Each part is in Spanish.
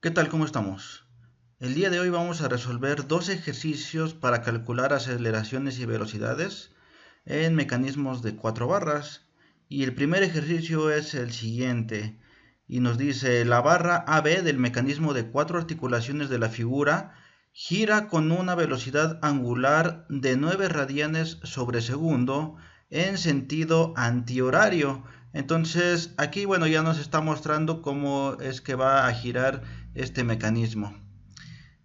¿Qué tal? ¿Cómo estamos? El día de hoy vamos a resolver dos ejercicios para calcular aceleraciones y velocidades en mecanismos de 4 barras. Y el primer ejercicio es el siguiente. Y nos dice, la barra AB del mecanismo de 4 articulaciones de la figura gira con una velocidad angular de 9 radianes sobre segundo en sentido antihorario. Entonces aquí, bueno, ya nos está mostrando cómo es que va a girar este mecanismo.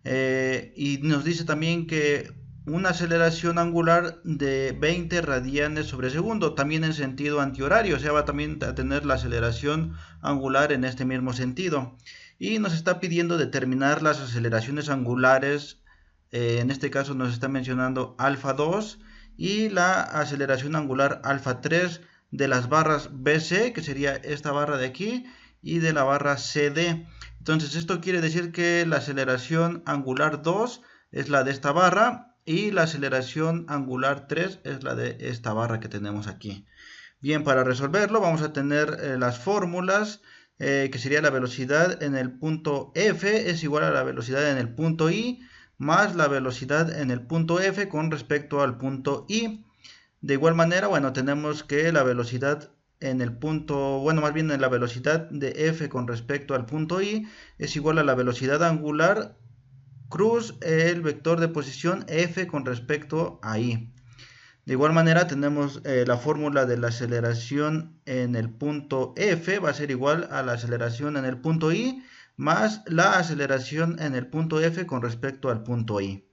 Y nos dice también que una aceleración angular de 20 radianes sobre segundo, también en sentido antihorario, o sea, va también a tener la aceleración angular en este mismo sentido. Y nos está pidiendo determinar las aceleraciones angulares, en este caso nos está mencionando alfa 2 y la aceleración angular alfa 3 de las barras BC, que sería esta barra de aquí, y de la barra CD. Entonces esto quiere decir que la aceleración angular 2 es la de esta barra y la aceleración angular 3 es la de esta barra que tenemos aquí. Bien, para resolverlo vamos a tener las fórmulas, que sería la velocidad en el punto F es igual a la velocidad en el punto I más la velocidad en el punto F con respecto al punto I. De igual manera, bueno, tenemos que la velocidad en el punto, bueno, más bien en la velocidad de F con respecto al punto I es igual a la velocidad angular cruz el vector de posición F con respecto a I. De igual manera tenemos la fórmula de la aceleración en el punto F va a ser igual a la aceleración en el punto I más la aceleración en el punto F con respecto al punto I.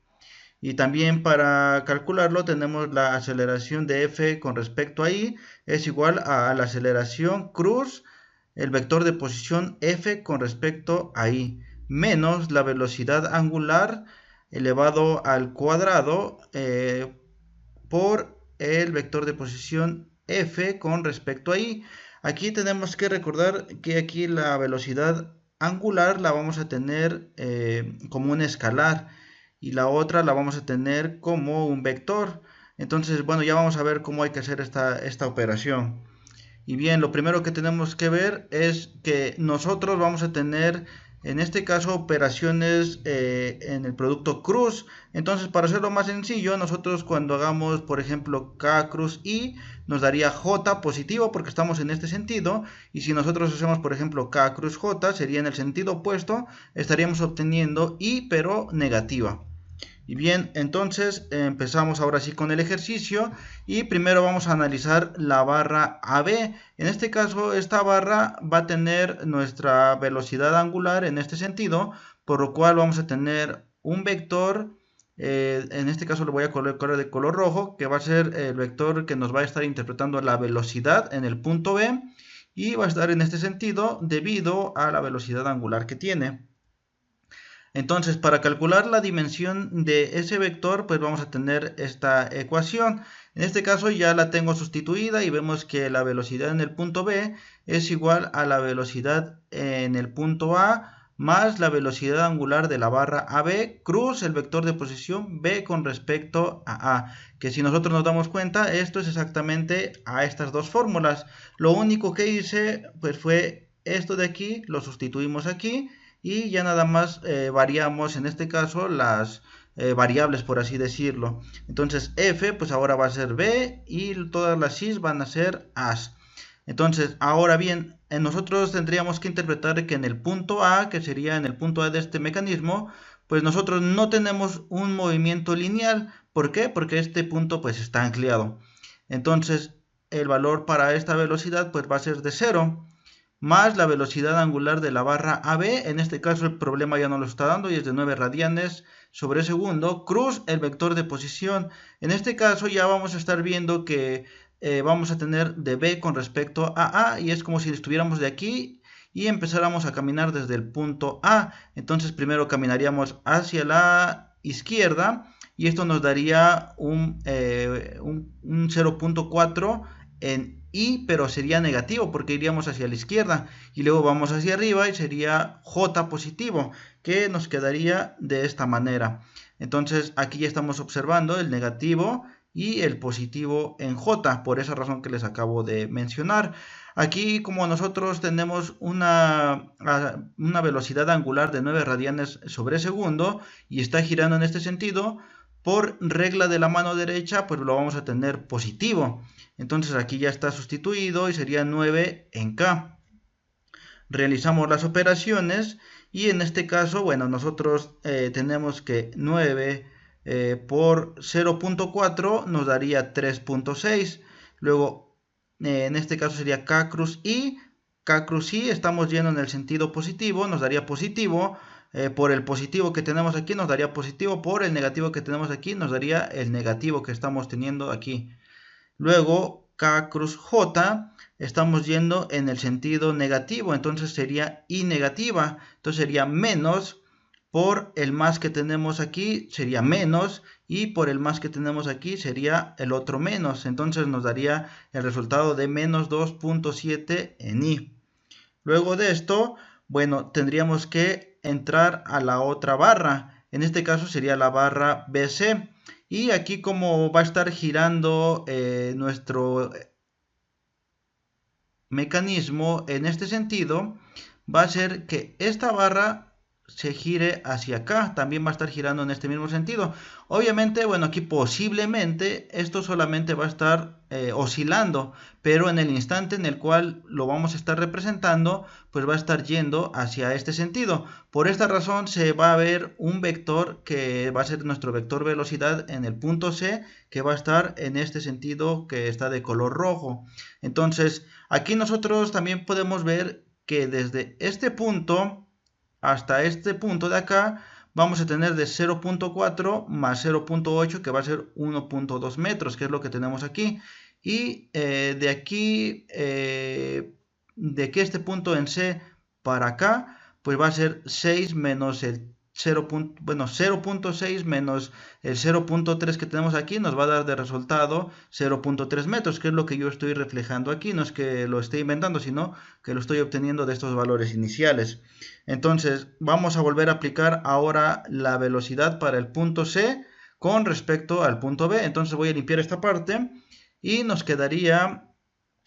Y también para calcularlo tenemos la aceleración de F con respecto a I es igual a la aceleración cruz el vector de posición F con respecto a I menos la velocidad angular elevado al cuadrado por el vector de posición F con respecto a I. Aquí tenemos que recordar que aquí la velocidad angular la vamos a tener como un escalar y la otra la vamos a tener como un vector. Entonces, bueno, ya vamos a ver cómo hay que hacer esta operación. Y bien, lo primero que tenemos que ver es que nosotros vamos a tener, en este caso, operaciones en el producto cruz. Entonces, para hacerlo más sencillo, nosotros cuando hagamos, por ejemplo, K cruz I, nos daría J positivo porque estamos en este sentido. Y si nosotros hacemos, por ejemplo, K cruz J, sería en el sentido opuesto, estaríamos obteniendo I, pero negativa. Y bien, entonces empezamos ahora sí con el ejercicio y primero vamos a analizar la barra AB. En este caso, esta barra va a tener nuestra velocidad angular en este sentido, por lo cual vamos a tener un vector, en este caso lo voy a colocar de color rojo, que va a ser el vector que nos va a estar interpretando la velocidad en el punto B y va a estar en este sentido debido a la velocidad angular que tiene. Entonces, para calcular la dimensión de ese vector, pues vamos a tener esta ecuación. En este caso ya la tengo sustituida y vemos que la velocidad en el punto B es igual a la velocidad en el punto A más la velocidad angular de la barra AB cruz el vector de posición B con respecto a A. Que si nosotros nos damos cuenta, esto es exactamente a estas dos fórmulas. Lo único que hice pues fue esto de aquí, lo sustituimos aquí y ya nada más variamos en este caso las variables, por así decirlo. Entonces F pues ahora va a ser B y todas las I's van a ser A's. Entonces, ahora bien, nosotros tendríamos que interpretar que en el punto A, que sería en el punto A de este mecanismo, pues nosotros no tenemos un movimiento lineal. ¿Por qué? Porque este punto pues está anclado. Entonces, el valor para esta velocidad pues va a ser de 0 más la velocidad angular de la barra AB. En este caso el problema ya no lo está dando y es de 9 radianes sobre segundo, cruz el vector de posición. En este caso ya vamos a estar viendo que vamos a tener de B con respecto a A y es como si estuviéramos de aquí y empezáramos a caminar desde el punto A. Entonces primero caminaríamos hacia la izquierda y esto nos daría un 0.4 en I, pero sería negativo porque iríamos hacia la izquierda y luego vamos hacia arriba y sería J positivo, que nos quedaría de esta manera. Entonces aquí ya estamos observando el negativo y el positivo en J, por esa razón que les acabo de mencionar. Aquí, como nosotros tenemos una velocidad angular de 9 radianes sobre segundo y está girando en este sentido, por regla de la mano derecha, pues lo vamos a tener positivo. Entonces aquí ya está sustituido y sería 9 en K. Realizamos las operaciones y en este caso, bueno, nosotros tenemos que 9 por 0.4 nos daría 3.6. Luego, en este caso sería K cruz I. K cruz I, estamos yendo en el sentido positivo, nos daría positivo. Por el positivo que tenemos aquí nos daría positivo, por el negativo que tenemos aquí nos daría el negativo que estamos teniendo aquí. Luego K cruz J, estamos yendo en el sentido negativo, entonces sería I negativa, entonces sería menos, por el más que tenemos aquí sería menos, y por el más que tenemos aquí sería el otro menos, entonces nos daría el resultado de menos 2.7 en I. Luego de esto, bueno, tendríamos que entrar a la otra barra, en este caso sería la barra BC. Y aquí, como va a estar girando nuestro mecanismo en este sentido, va a ser que esta barra se gire hacia acá, también va a estar girando en este mismo sentido. Obviamente, bueno, aquí posiblemente esto solamente va a estar oscilando, pero en el instante en el cual lo vamos a estar representando, pues va a estar yendo hacia este sentido. Por esta razón se va a ver un vector que va a ser nuestro vector velocidad en el punto C, que va a estar en este sentido que está de color rojo. Entonces, aquí nosotros también podemos ver que desde este punto hasta este punto de acá vamos a tener de 0.4 más 0.8, que va a ser 1.2 metros, que es lo que tenemos aquí. Y de aquí, de que este punto en C para acá, pues va a ser 6 menos el 0.6 menos el 0.3 que tenemos aquí, nos va a dar de resultado 0.3 metros, que es lo que yo estoy reflejando aquí. No es que lo esté inventando, sino que lo estoy obteniendo de estos valores iniciales. Entonces vamos a volver a aplicar ahora la velocidad para el punto C con respecto al punto B. Entonces voy a limpiar esta parte y nos quedaría,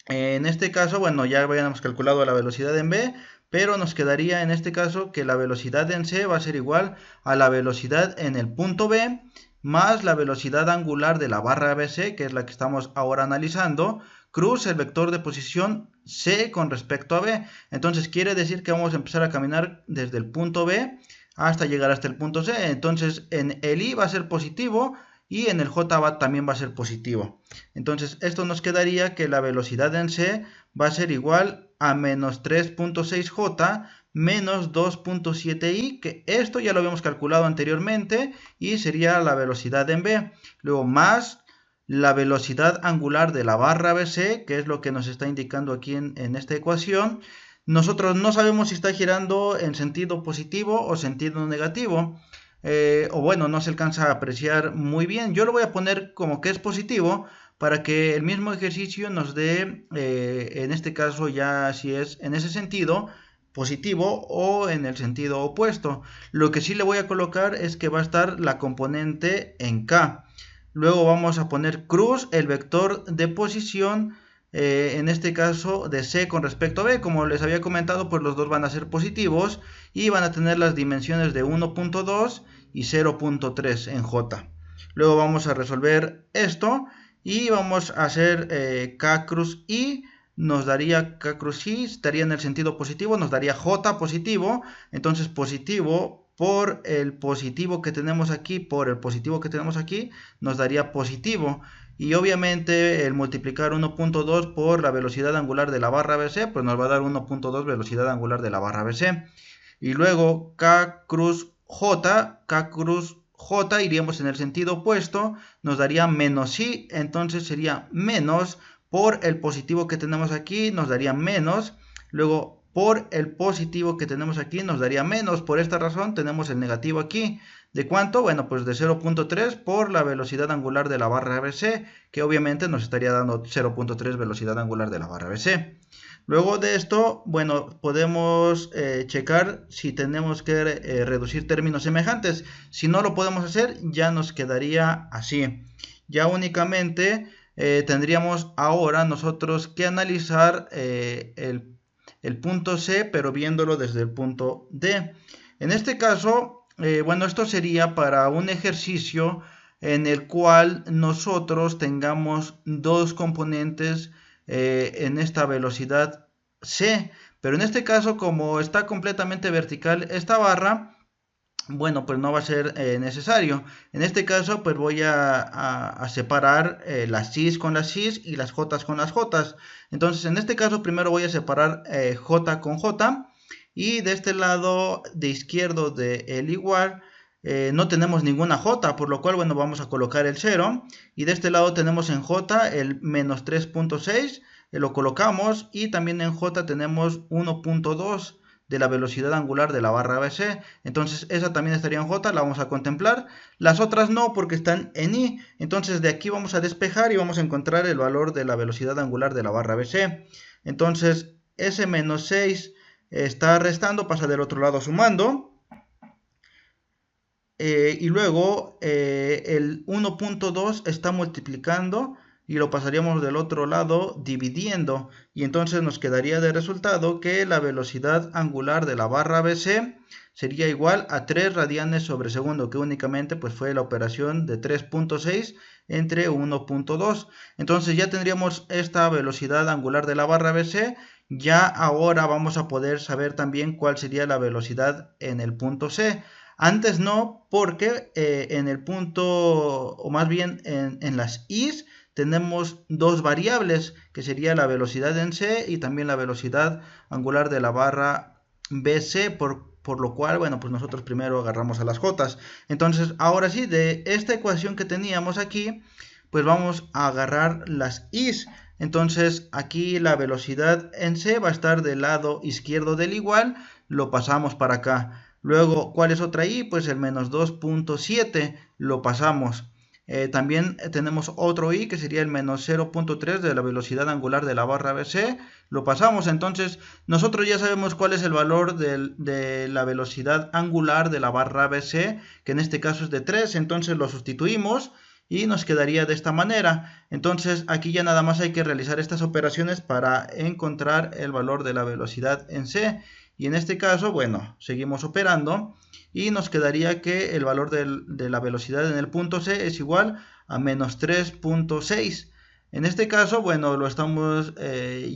en este caso, bueno, ya habíamos calculado la velocidad en B, pero nos quedaría en este caso que la velocidad en C va a ser igual a la velocidad en el punto B más la velocidad angular de la barra BC, que es la que estamos ahora analizando, cruz el vector de posición C con respecto a B. Entonces quiere decir que vamos a empezar a caminar desde el punto B hasta llegar hasta el punto C. Entonces en el I va a ser positivo y en el J también va a ser positivo. Entonces esto nos quedaría que la velocidad en C va a ser igual a menos 3.6J menos 2.7I, que esto ya lo habíamos calculado anteriormente y sería la velocidad en B. Luego más la velocidad angular de la barra BC, que es lo que nos está indicando aquí en esta ecuación. Nosotros no sabemos si está girando en sentido positivo o sentido negativo. O bueno, no se alcanza a apreciar muy bien. Yo lo voy a poner como que es positivo para que el mismo ejercicio nos dé, en este caso ya si es en ese sentido positivo o en el sentido opuesto. Lo que sí le voy a colocar es que va a estar la componente en K. Luego vamos a poner cruz el vector de posición, en este caso de C con respecto a B. Como les había comentado, pues los dos van a ser positivos y van a tener las dimensiones de 1.2 y 0.3 en J. Luego vamos a resolver esto y vamos a hacer K cruz I. Nos daría K cruz I, estaría en el sentido positivo, nos daría J positivo. Entonces positivo por el positivo que tenemos aquí, por el positivo que tenemos aquí, nos daría positivo. Y obviamente el multiplicar 1.2 por la velocidad angular de la barra BC, pues nos va a dar 1.2 velocidad angular de la barra BC. Y luego K cruz J iríamos en el sentido opuesto, nos daría menos I, entonces sería menos por el positivo que tenemos aquí, nos daría menos. Luego por el positivo que tenemos aquí nos daría menos. Por esta razón tenemos el negativo aquí. ¿De cuánto? Bueno, pues de 0.3 por la velocidad angular de la barra BC, que obviamente nos estaría dando 0.3 velocidad angular de la barra BC. Luego de esto, bueno, podemos checar si tenemos que reducir términos semejantes. Si no lo podemos hacer, ya nos quedaría así. Ya únicamente tendríamos ahora nosotros que analizar el punto C, pero viéndolo desde el punto D. En este caso, bueno, esto sería para un ejercicio en el cual nosotros tengamos dos componentes en esta velocidad C, pero en este caso, como está completamente vertical esta barra, bueno, pues no va a ser necesario. En este caso, pues voy a separar las Cs con las Cs y las Js con las Js. Entonces, en este caso, primero voy a separar J con J. Y de este lado de izquierdo del igual, no tenemos ninguna J, por lo cual, bueno, vamos a colocar el 0. Y de este lado tenemos en J el menos 3.6, lo colocamos. Y también en J tenemos 1.2 de la velocidad angular de la barra BC. Entonces esa también estaría en J, la vamos a contemplar. Las otras no, porque están en I. Entonces de aquí vamos a despejar y vamos a encontrar el valor de la velocidad angular de la barra BC. Entonces ese menos 6 está restando, pasa del otro lado sumando. Y luego el 1.2 está multiplicando y lo pasaríamos del otro lado dividiendo, y entonces nos quedaría de resultado que la velocidad angular de la barra BC sería igual a 3 radianes sobre segundo, que únicamente pues fue la operación de 3.6 entre 1.2. Entonces ya tendríamos esta velocidad angular de la barra BC. Ya ahora vamos a poder saber también cuál sería la velocidad en el punto C. Antes no, porque en el punto, o más bien en las Is, tenemos dos variables, que sería la velocidad en C y también la velocidad angular de la barra BC, por lo cual, bueno, pues nosotros primero agarramos a las J's. Entonces, ahora sí, de esta ecuación que teníamos aquí, pues vamos a agarrar las Is. Entonces, aquí la velocidad en C va a estar del lado izquierdo del igual, lo pasamos para acá. Luego, ¿cuál es otra I? Pues el menos 2.7 lo pasamos. También tenemos otro I que sería el menos 0.3 de la velocidad angular de la barra BC. Lo pasamos. Entonces nosotros ya sabemos cuál es el valor de la velocidad angular de la barra BC, que en este caso es de 3. Entonces lo sustituimos y nos quedaría de esta manera. Entonces aquí ya nada más hay que realizar estas operaciones para encontrar el valor de la velocidad en C. Y en este caso, bueno, seguimos operando y nos quedaría que el valor de la velocidad en el punto C es igual a menos 3.6. En este caso, bueno, lo estamos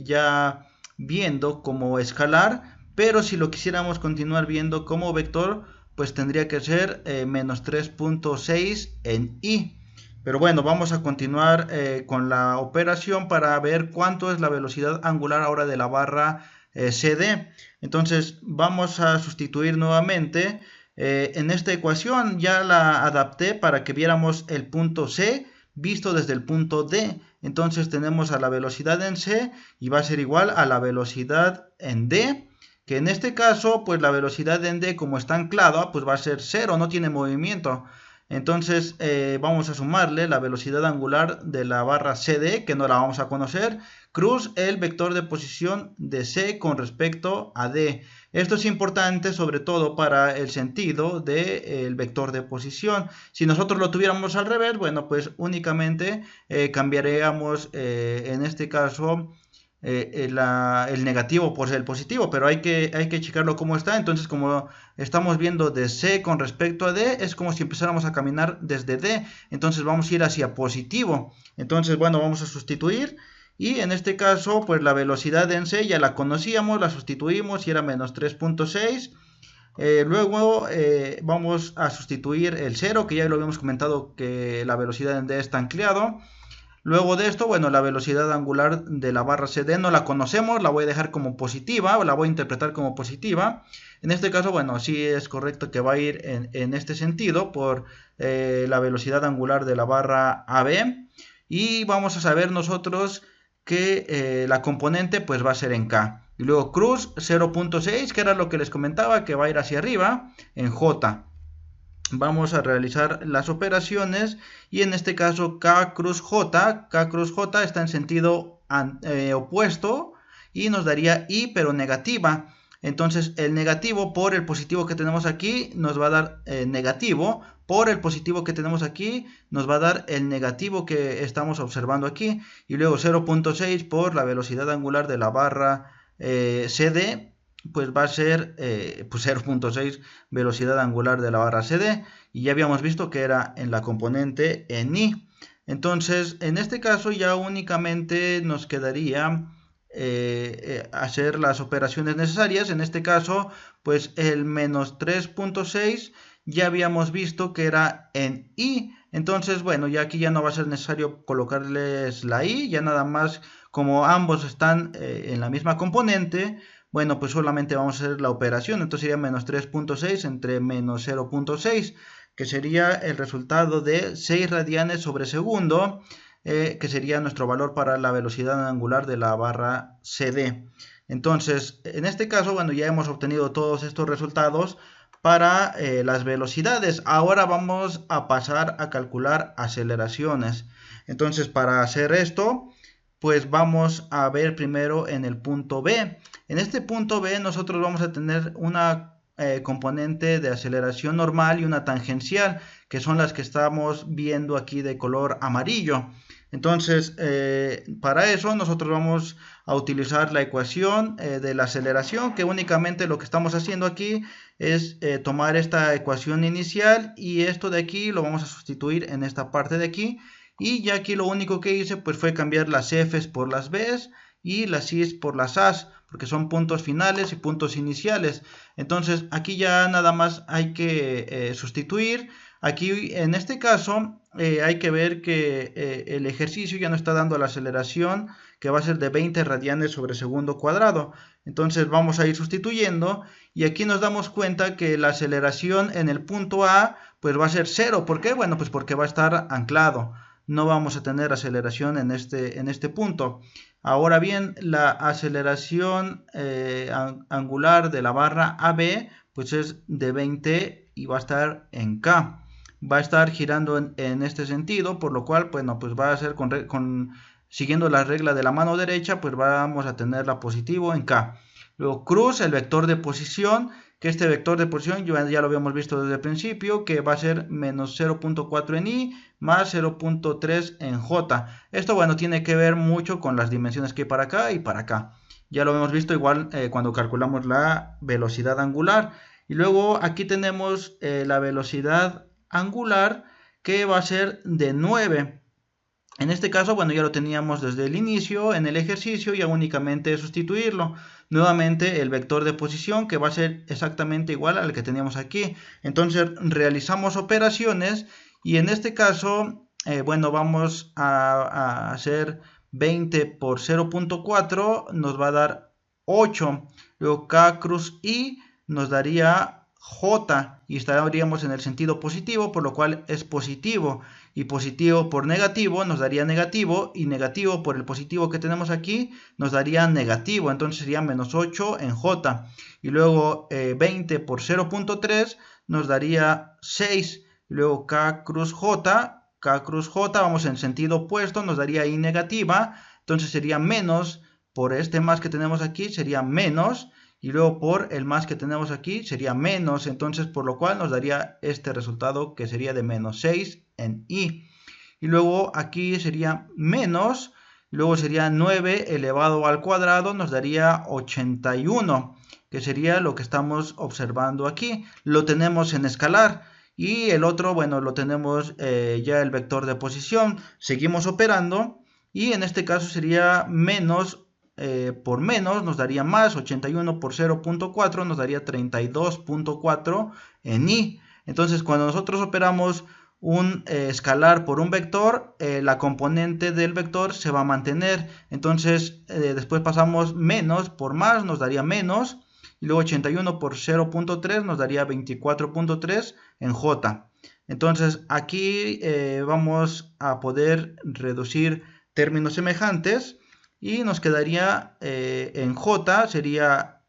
ya viendo como escalar, pero si lo quisiéramos continuar viendo como vector, pues tendría que ser menos 3.6 en I. Pero bueno, vamos a continuar con la operación para ver cuánto es la velocidad angular ahora de la barra CD. Entonces vamos a sustituir nuevamente en esta ecuación. Ya la adapté para que viéramos el punto C visto desde el punto D. Entonces tenemos a la velocidad en C y va a ser igual a la velocidad en D, que en este caso pues la velocidad en D, como está anclada, pues va a ser 0, no tiene movimiento. Entonces vamos a sumarle la velocidad angular de la barra CD, que no la vamos a conocer, cruz el vector de posición de C con respecto a D. Esto es importante sobre todo para el sentido del vector de posición. Si nosotros lo tuviéramos al revés, bueno, pues únicamente cambiaríamos en este caso el negativo por el positivo, pero hay que checarlo cómo está. Entonces, como estamos viendo de C con respecto a D, es como si empezáramos a caminar desde D. Entonces vamos a ir hacia positivo. Entonces, bueno, vamos a sustituir. Y en este caso, pues la velocidad en C ya la conocíamos, la sustituimos y era menos 3.6. Luego vamos a sustituir el 0, que ya lo habíamos comentado que la velocidad en D está anclado. Luego de esto, bueno, la velocidad angular de la barra CD no la conocemos, la voy a dejar como positiva, o la voy a interpretar como positiva. En este caso, bueno, sí es correcto que va a ir en este sentido por la velocidad angular de la barra AB. Y vamos a saber nosotros que la componente pues va a ser en K. Y luego cruz 0.6, que era lo que les comentaba, que va a ir hacia arriba en J. Vamos a realizar las operaciones y en este caso K cruz J está en sentido opuesto y nos daría I pero negativa. Entonces el negativo por el positivo que tenemos aquí nos va a dar negativo, por el positivo que tenemos aquí nos va a dar el negativo que estamos observando aquí, y luego 0.6 por la velocidad angular de la barra CD, pues va a ser pues 0.6 velocidad angular de la barra CD, y ya habíamos visto que era en la componente en I. Entonces en este caso ya únicamente nos quedaría hacer las operaciones necesarias. En este caso pues el menos 3.6 ya habíamos visto que era en I. Entonces bueno, ya aquí ya no va a ser necesario colocarles la I, ya nada más como ambos están en la misma componente, bueno, pues solamente vamos a hacer la operación. Entonces sería menos 3.6 entre menos 0.6, que sería el resultado de 6 radianes sobre segundo, que sería nuestro valor para la velocidad angular de la barra CD. Entonces, en este caso, bueno, ya hemos obtenido todos estos resultados para las velocidades. Ahora vamos a pasar a calcular aceleraciones. Entonces, para hacer esto, pues vamos a ver primero en el punto B. En este punto B nosotros vamos a tener una componente de aceleración normal y una tangencial, que son las que estamos viendo aquí de color amarillo. Entonces, para eso nosotros vamos a utilizar la ecuación de la aceleración, que únicamente lo que estamos haciendo aquí es tomar esta ecuación inicial y esto de aquí lo vamos a sustituir en esta parte de aquí. Y ya aquí lo único que hice pues fue cambiar las F's por las B's y las I's por las A's, porque son puntos finales y puntos iniciales. Entonces aquí ya nada más hay que sustituir. Aquí en este caso hay que ver que el ejercicio ya nos está dando la aceleración, que va a ser de 20 radianes sobre segundo cuadrado. Entonces vamos a ir sustituyendo y aquí nos damos cuenta que la aceleración en el punto A pues va a ser 0. ¿Por qué? Bueno, pues porque va a estar anclado. No vamos a tener aceleración en este punto. Ahora bien, la aceleración angular de la barra AB pues es de 20 y va a estar en K. Va a estar girando en este sentido, por lo cual bueno, pues va a ser siguiendo la regla de la mano derecha, pues vamos a tener la positivo en K. Luego cruz, el vector de posición, que este vector de posición ya lo habíamos visto desde el principio, que va a ser menos 0.4 en I más 0.3 en J. Esto bueno, tiene que ver mucho con las dimensiones que hay para acá y para acá. Ya lo hemos visto igual cuando calculamos la velocidad angular. Y luego aquí tenemos la velocidad angular, que va a ser de 9. En este caso, bueno, ya lo teníamos desde el inicio en el ejercicio, ya únicamente sustituirlo. Nuevamente el vector de posición, que va a ser exactamente igual al que teníamos aquí. Entonces realizamos operaciones y en este caso, bueno, vamos a hacer 20 por 0.4, nos va a dar 8. Luego K cruz I nos daría J y estaríamos en el sentido positivo, por lo cual es positivo, y positivo por negativo nos daría negativo, y negativo por el positivo que tenemos aquí nos daría negativo, entonces sería menos 8 en J. Y luego 20 por 0.3 nos daría 6, y luego K cruz J, vamos en sentido opuesto, nos daría I negativa, entonces sería menos, por este más que tenemos aquí sería menos, y luego por el más que tenemos aquí sería menos, entonces por lo cual nos daría este resultado, que sería de menos 6 en I. Y luego aquí sería menos, luego sería 9 elevado al cuadrado, nos daría 81, que sería lo que estamos observando aquí. Lo tenemos en escalar. Y el otro, bueno, lo tenemos ya el vector de posición. Seguimos operando y en este caso sería menos por menos nos daría más, 81 por 0.4 nos daría 32.4 en I. Entonces cuando nosotros operamos un escalar por un vector, la componente del vector se va a mantener. Entonces después pasamos menos por más, nos daría menos, y luego 81 por 0.3 nos daría 24.3 en J. Entonces aquí vamos a poder reducir términos semejantes y nos quedaría en J sería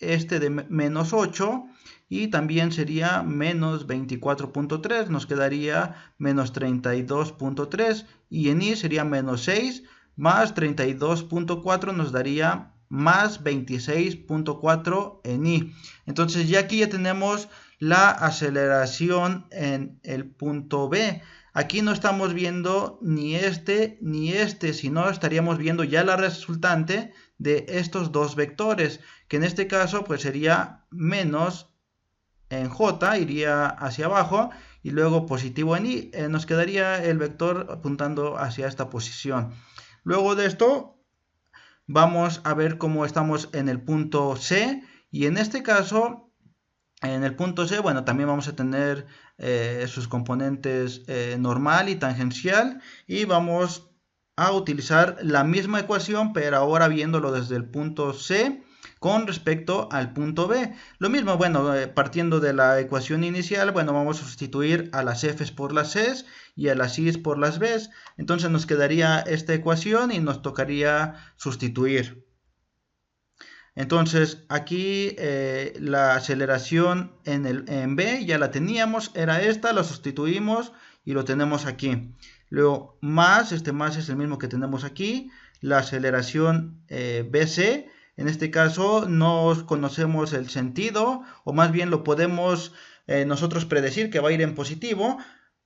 este de menos 8 y también sería menos 24.3, nos quedaría menos 32.3, y en I sería menos 6 más 32.4 nos daría más 26.4 en y. Entonces ya aquí ya tenemos la aceleración en el punto B. Aquí no estamos viendo ni este, sino estaríamos viendo ya la resultante de estos dos vectores, que en este caso pues sería menos en J, iría hacia abajo, y luego positivo en Y. Nos quedaría el vector apuntando hacia esta posición. Luego de esto vamos a ver cómo estamos en el punto C, y en este caso, en el punto C, bueno, también vamos a tener sus componentes normal y tangencial, y vamos a utilizar la misma ecuación, pero ahora viéndolo desde el punto C con respecto al punto B. Lo mismo, bueno, partiendo de la ecuación inicial, bueno, vamos a sustituir a las F's por las C's y a las I's por las B's. Entonces nos quedaría esta ecuación y nos tocaría sustituir. Entonces aquí la aceleración en B ya la teníamos, era esta, la sustituimos y lo tenemos aquí. Luego más, este más es el mismo que tenemos aquí, la aceleración BC. En este caso no conocemos el sentido, o más bien lo podemos nosotros predecir que va a ir en positivo,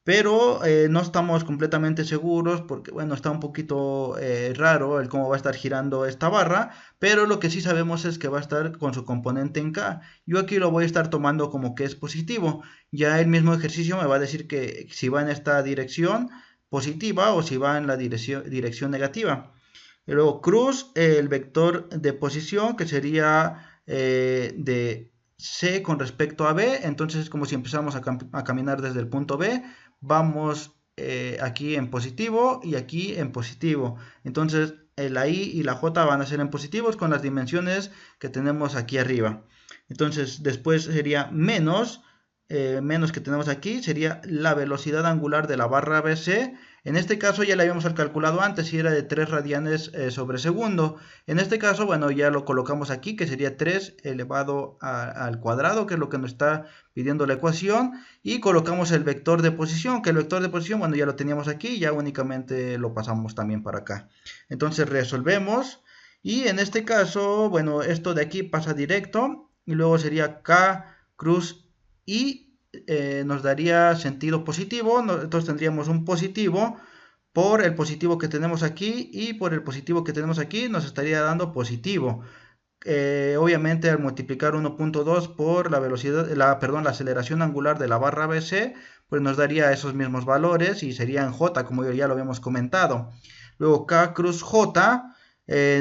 pero no estamos completamente seguros porque, bueno, está un poquito raro el cómo va a estar girando esta barra, pero lo que sí sabemos es que va a estar con su componente en K. Yo aquí lo voy a estar tomando como que es positivo. Ya el mismo ejercicio me va a decir que si va en esta dirección positiva o si va en la dirección negativa. Y luego cruz, el vector de posición, que sería de C con respecto a B. Entonces es como si empezamos a caminar desde el punto B. Vamos aquí en positivo y aquí en positivo. Entonces la I y la J van a ser en positivos con las dimensiones que tenemos aquí arriba. Entonces después sería menos que tenemos aquí, sería la velocidad angular de la barra BC. En este caso ya la habíamos calculado antes y era de 3 radianes sobre segundo. En este caso, bueno, ya lo colocamos aquí, que sería 3 elevado al cuadrado, que es lo que nos está pidiendo la ecuación. Y colocamos el vector de posición, que el vector de posición, bueno, ya lo teníamos aquí, ya únicamente lo pasamos también para acá. Entonces resolvemos. Y en este caso, bueno, esto de aquí pasa directo. Y luego sería K cruz y nos daría sentido positivo. Entonces tendríamos un positivo por el positivo que tenemos aquí, y por el positivo que tenemos aquí nos estaría dando positivo. Obviamente al multiplicar 1.2 por la velocidad, la aceleración angular de la barra BC, pues nos daría esos mismos valores y sería en J, como ya lo habíamos comentado. Luego K cruz J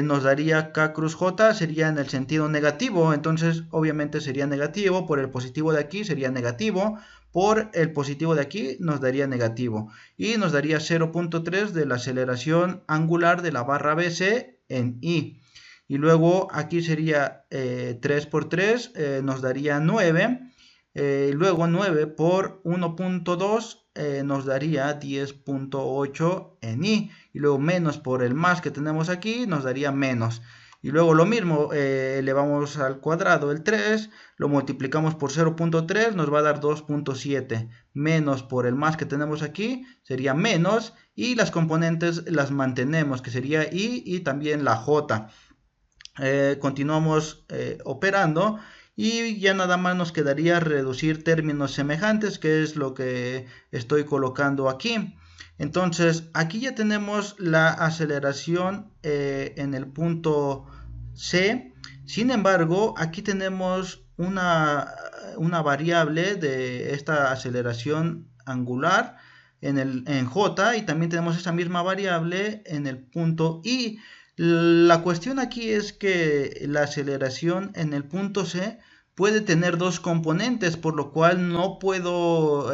nos daría K cruz J, sería en el sentido negativo. Entonces obviamente sería negativo, por el positivo de aquí sería negativo, por el positivo de aquí nos daría negativo, y nos daría 0.3 de la aceleración angular de la barra BC en I. Y luego aquí sería 3 por 3 nos daría 9, luego 9 por 1.2 nos daría 10.8 en I, y luego menos por el más que tenemos aquí nos daría menos. Y luego lo mismo, elevamos al cuadrado el 3, lo multiplicamos por 0.3, nos va a dar 2.7, menos por el más que tenemos aquí, sería menos, y las componentes las mantenemos, que sería I y también la J. Continuamos operando, y ya nada más nos quedaría reducir términos semejantes, que es lo que estoy colocando aquí. Entonces aquí ya tenemos la aceleración en el punto C. Sin embargo, aquí tenemos una variable de esta aceleración angular en J, y también tenemos esa misma variable en el punto I. La cuestión aquí es que la aceleración en el punto C puede tener dos componentes, por lo cual no puedo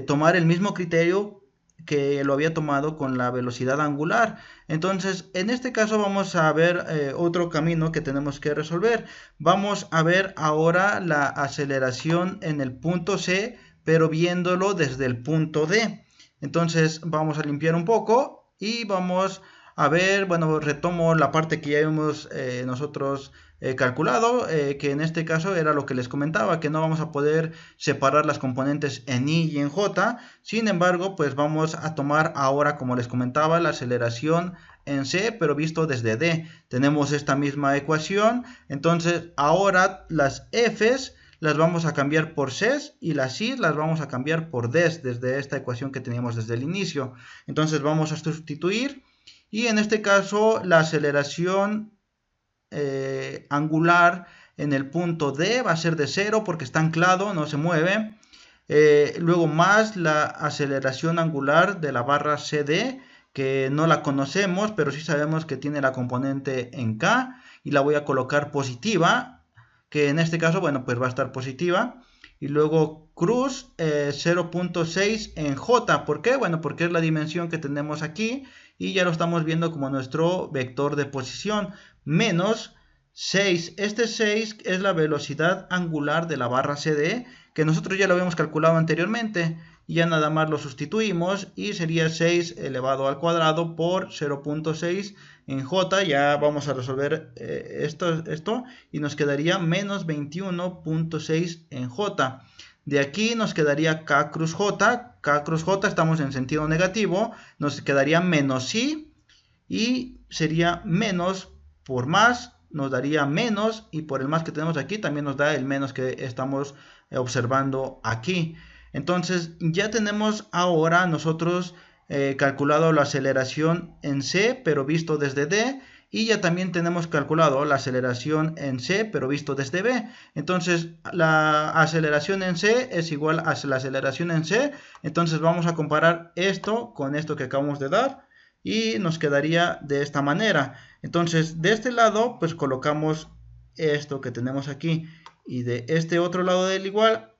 tomar el mismo criterio que lo había tomado con la velocidad angular. Entonces, en este caso vamos a ver otro camino que tenemos que resolver. Vamos a ver ahora la aceleración en el punto C, pero viéndolo desde el punto D. Entonces, vamos a limpiar un poco y vamos a ver, bueno, retomo la parte que ya hemos nosotros calculado, que en este caso era lo que les comentaba, que no vamos a poder separar las componentes en I y en J. Sin embargo, pues vamos a tomar ahora, como les comentaba, la aceleración en C, pero visto desde D. Tenemos esta misma ecuación, entonces ahora las F's las vamos a cambiar por C's y las C's las vamos a cambiar por D's desde esta ecuación que teníamos desde el inicio. Entonces vamos a sustituir y en este caso la aceleración angular en el punto D va a ser de 0 porque está anclado, no se mueve. Luego más la aceleración angular de la barra CD, que no la conocemos, pero sí sabemos que tiene la componente en K y la voy a colocar positiva, que en este caso, bueno, pues va a estar positiva. Y luego cruz 0.6 en J. ¿Por qué? Bueno, porque es la dimensión que tenemos aquí y ya lo estamos viendo como nuestro vector de posición. Menos 6. Este 6 es la velocidad angular de la barra CD, que nosotros ya lo habíamos calculado anteriormente. Y ya nada más lo sustituimos y sería 6 elevado al cuadrado por 0.6 en J. Ya vamos a resolver esto y nos quedaría menos 21.6 en J. De aquí nos quedaría K cruz J. K cruz J estamos en sentido negativo. Nos quedaría menos I y sería menos por más. Nos daría menos y por el más que tenemos aquí también nos da el menos que estamos observando aquí. Entonces ya tenemos ahora nosotros calculado la aceleración en C, pero visto desde D, y ya también tenemos calculado la aceleración en C, pero visto desde B. Entonces la aceleración en C es igual a la aceleración en C, entonces vamos a comparar esto con esto que acabamos de dar, y nos quedaría de esta manera. Entonces de este lado pues colocamos esto que tenemos aquí, y de este otro lado del igual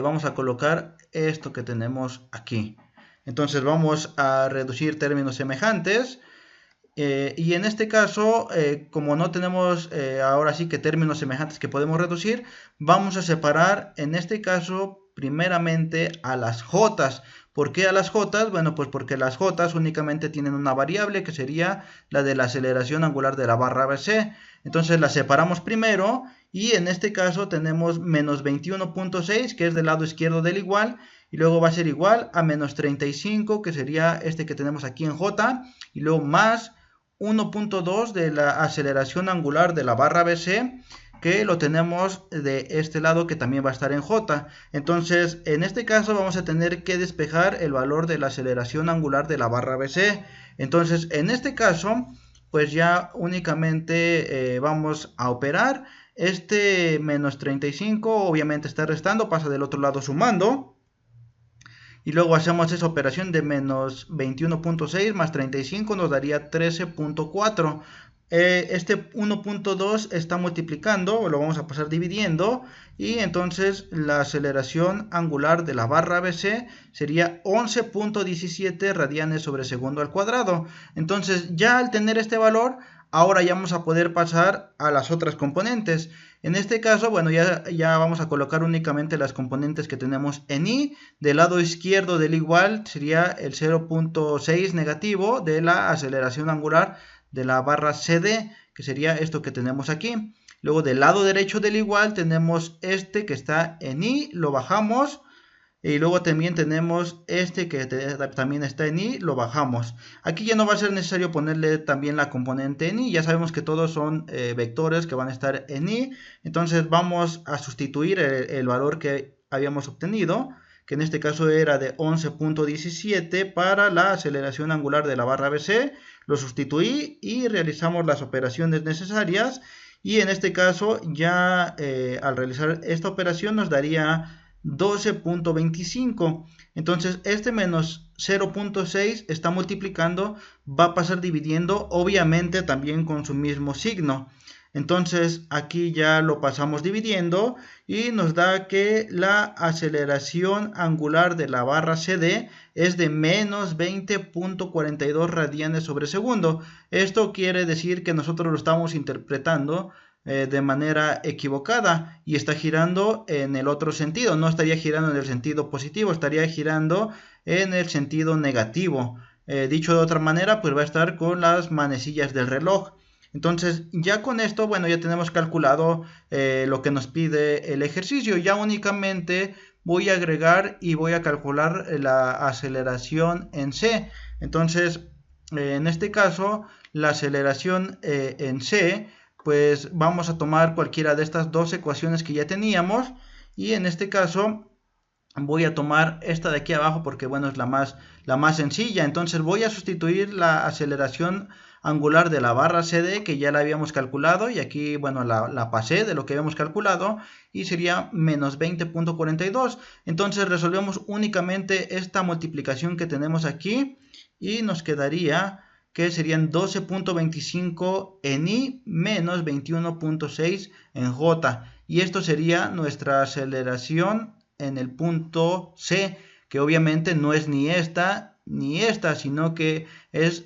vamos a colocar esto que tenemos aquí. Entonces vamos a reducir términos semejantes y en este caso como no tenemos ahora sí que términos semejantes que podemos reducir, vamos a separar en este caso primeramente a las J's. ¿Por qué a las J's? Bueno, pues porque las J's únicamente tienen una variable que sería la de la aceleración angular de la barra BC. Entonces la separamos primero y en este caso tenemos menos 21.6 que es del lado izquierdo del igual, y luego va a ser igual a menos 35 que sería este que tenemos aquí en J, y luego más 1.2 de la aceleración angular de la barra BC, que lo tenemos de este lado que también va a estar en J. Entonces en este caso vamos a tener que despejar el valor de la aceleración angular de la barra BC. Entonces en este caso pues ya únicamente vamos a operar. Este menos 35 obviamente está restando, pasa del otro lado sumando. Y luego hacemos esa operación de menos 21.6 más 35 nos daría 13.4. Este 1.2 está multiplicando, lo vamos a pasar dividiendo, y entonces la aceleración angular de la barra BC sería 11.17 radianes sobre segundo al cuadrado. Entonces ya al tener este valor, ahora ya vamos a poder pasar a las otras componentes. En este caso, bueno, ya vamos a colocar únicamente las componentes que tenemos en I. Del lado izquierdo del igual sería el 0.6 negativo de la aceleración angular de la barra CD, que sería esto que tenemos aquí. Luego del lado derecho del igual tenemos este que está en I, lo bajamos. Y luego también tenemos este que también está en I, lo bajamos. Aquí ya no va a ser necesario ponerle también la componente en I, ya sabemos que todos son vectores que van a estar en I. Entonces vamos a sustituir el valor que habíamos obtenido, que en este caso era de 11.17 para la aceleración angular de la barra BC. Lo sustituí y realizamos las operaciones necesarias. Y en este caso ya al realizar esta operación nos daría 12.25. Entonces este menos 0.6 está multiplicando, va a pasar dividiendo, obviamente también con su mismo signo. Entonces aquí ya lo pasamos dividiendo y nos da que la aceleración angular de la barra CD es de menos 20.42 radianes sobre segundo. Esto quiere decir que nosotros lo estamos interpretando de manera equivocada y está girando en el otro sentido. No estaría girando en el sentido positivo, estaría girando en el sentido negativo. Dicho de otra manera, pues va a estar con las manecillas del reloj. Entonces ya con esto, bueno, ya tenemos calculado lo que nos pide el ejercicio. Ya únicamente voy a agregar y voy a calcular la aceleración en C. Entonces, en este caso, la aceleración en C, pues vamos a tomar cualquiera de estas dos ecuaciones que ya teníamos. Y en este caso voy a tomar esta de aquí abajo porque, bueno, es la más sencilla. Entonces voy a sustituir la aceleración angular de la barra CD, que ya la habíamos calculado, y aquí, bueno, la pasé de lo que habíamos calculado, y sería menos 20.42. Entonces resolvemos únicamente esta multiplicación que tenemos aquí, y nos quedaría que serían 12.25 en I menos 21.6 en J. Y esto sería nuestra aceleración en el punto C, que obviamente no es ni esta, sino que es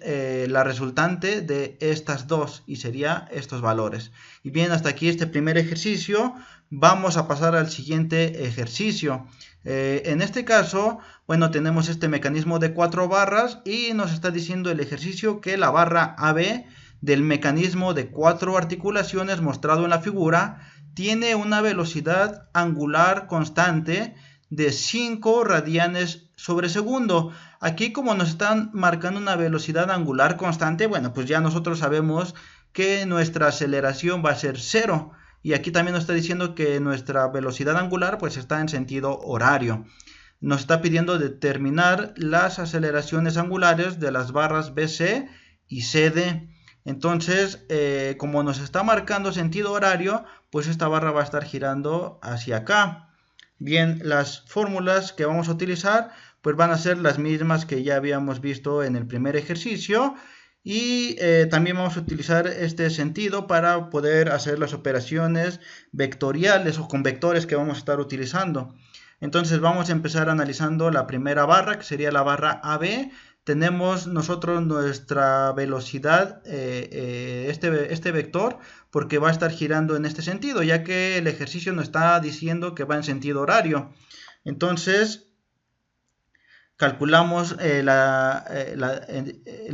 la resultante de estas dos, y sería estos valores. Y bien, hasta aquí este primer ejercicio. Vamos a pasar al siguiente ejercicio. En este caso, bueno, tenemos este mecanismo de 4 barras y nos está diciendo el ejercicio que la barra AB del mecanismo de 4 articulaciones mostrado en la figura tiene una velocidad angular constante de 5 radianes sobre segundo. Aquí, como nos están marcando una velocidad angular constante, bueno, pues ya nosotros sabemos que nuestra aceleración va a ser 0. Y aquí también nos está diciendo que nuestra velocidad angular pues está en sentido horario. Nos está pidiendo determinar las aceleraciones angulares de las barras BC y CD. Entonces, como nos está marcando sentido horario, pues esta barra va a estar girando hacia acá. Bien, las fórmulas que vamos a utilizar pues van a ser las mismas que ya habíamos visto en el primer ejercicio. Y también vamos a utilizar este sentido para poder hacer las operaciones vectoriales o con vectores que vamos a estar utilizando. Entonces vamos a empezar analizando la primera barra, que sería la barra AB. Tenemos nosotros nuestra velocidad, este vector, porque va a estar girando en este sentido, ya que el ejercicio nos está diciendo que va en sentido horario. Entonces calculamos el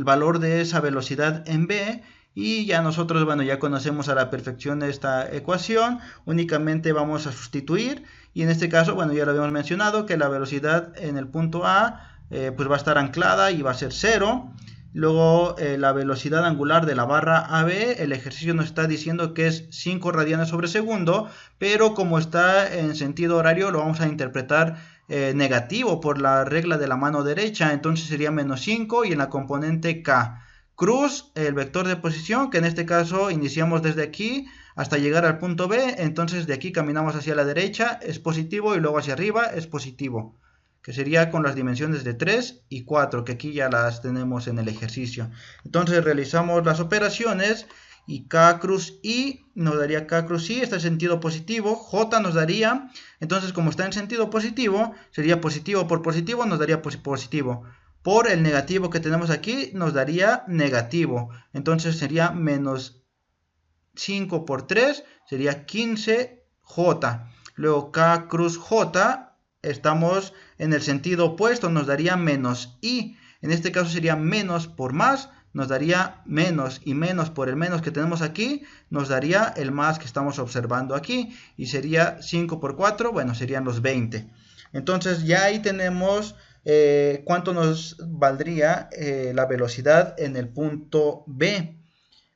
valor de esa velocidad en B, y ya nosotros, bueno, ya conocemos a la perfección esta ecuación. Únicamente vamos a sustituir, y en este caso, bueno, ya lo habíamos mencionado, que la velocidad en el punto A pues va a estar anclada y va a ser 0. Luego la velocidad angular de la barra AB, el ejercicio nos está diciendo que es 5 radianes sobre segundo, pero como está en sentido horario lo vamos a interpretar negativo por la regla de la mano derecha. Entonces sería menos 5, y en la componente K. Cruz, el vector de posición, que en este caso iniciamos desde aquí hasta llegar al punto B. Entonces de aquí caminamos hacia la derecha, es positivo, y luego hacia arriba es positivo, que sería con las dimensiones de 3 y 4, que aquí ya las tenemos en el ejercicio. Entonces realizamos las operaciones, y K cruz I nos daría K cruz I, está en sentido positivo. J nos daría, entonces como está en sentido positivo, sería positivo por positivo, nos daría positivo. Por el negativo que tenemos aquí, nos daría negativo. Entonces sería menos 5 por 3, sería 15J. Luego K cruz J, estamos en el sentido opuesto, nos daría menos I. En este caso sería menos por más, nos daría menos, y menos por el menos que tenemos aquí, nos daría el más que estamos observando aquí, y sería 5 por 4, bueno, serían los 20. Entonces ya ahí tenemos cuánto nos valdría la velocidad en el punto B.